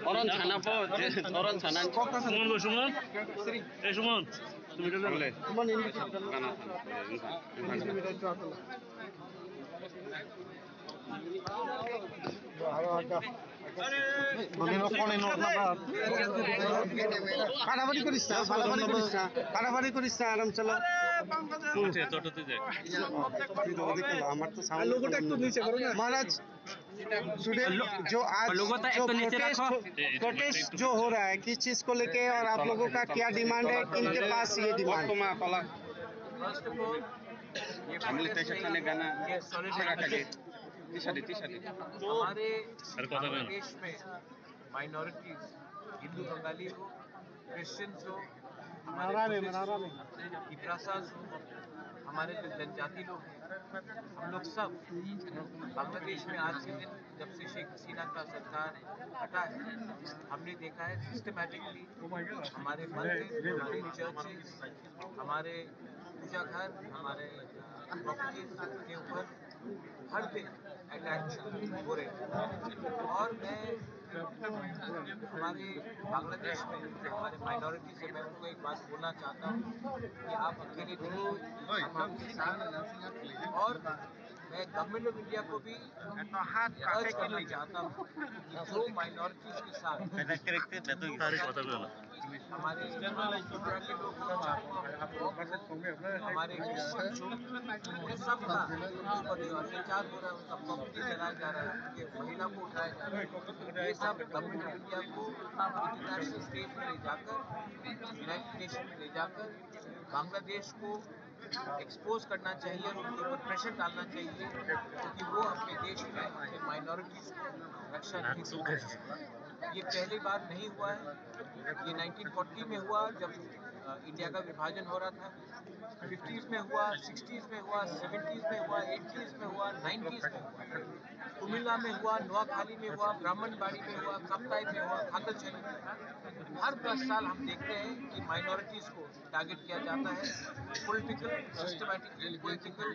Orang sana po, orang sana. Sumun, sumun. Sumun. Sumun ini. Katabari করিস না, ফালাবাড়ি করিস না, কাটাবাড়ি করিস না, আরাম চলো। महाराज जो आज प्रोटेस्ट जो हो रहा है किस चीज को लेके और आप लोगों का क्या डिमांड है, इनके पास ये डिमांड हमारे देश में माइनॉरिटीज हिंदू बंगाली हो, क्रिश्चियंस हो, इब्रासास हो, हमारे जो जनजाति लोग हैं, हम लोग सब बांग्लादेश में आज के दिन जब से शेख हसीना का सरकार हटा है, हमने देखा है सिस्टमैटिकली हमारे मंदिर, हमारे चर्चेस, हमारे पूजा घर, हमारे प्रॉपर्टीज के ऊपर हर दिन अटैक हो रहे हैं। और मैं हमारे बांग्लादेश में जो हमारे माइनॉरिटी से मैं उनको एक बात बोलना चाहता हूँ कि आप अकेले नहीं, हम आपके साथ हैं। और मैं गवर्नमेंट ऑफ इंडिया को भी अर्ज करना चाहता हूँ कि जो माइनॉरिटीज के साथ हमारे त्रिपुरा के लोग, हमारे सब का अत्याचार हो रहा है, उनका प्रॉपर्टी जलाया जा रहा है, उनके महिला को उठाया जा रहा है, ये सब गवर्नमेंट ऑफ इंडिया को इंटरनेशनल स्टेज में ले जाकर, यूनाइटेड नेशन में ले जाकर बांग्लादेश को एक्सपोज करना चाहिए और उनके ऊपर प्रेशर डालना चाहिए क्योंकि वो अपने देश में अपने माइनॉरिटीज को रक्षा नहीं दे रहे। ये पहली बार नहीं हुआ है, ये 1940 में हुआ जब इंडिया का विभाजन हो रहा था, 50s में हुआ, 60s में हुआ, 70s में हुआ, 80s में हुआ, 90s में हुआ, कुमिल्ला में हुआ, नोआखाली में हुआ, ब्राह्मणबाड़ी में हुआ, कप्ताई में हुआ, खाकलछेरी में। हर 10 साल हम देखते हैं कि माइनॉरिटीज को टारगेट किया जाता है पॉलिटिकल, सिस्टमैटिकली पॉलिटिकल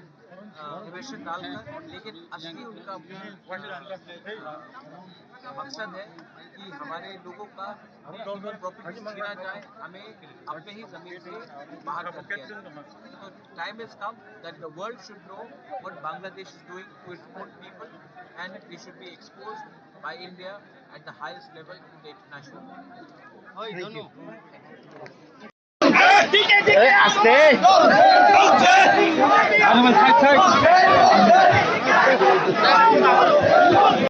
रिवेशन डालकर, लेकिन असली उनका मकसद है कि हमारे लोगों का प्रॉपर्टी छीना जाए, हमें अपने ही जमीन से बाहर कर दिया जाए। तो time is come that the world should know what Bangladesh is doing to its own people and they should be exposed by India at the highest level in the international world.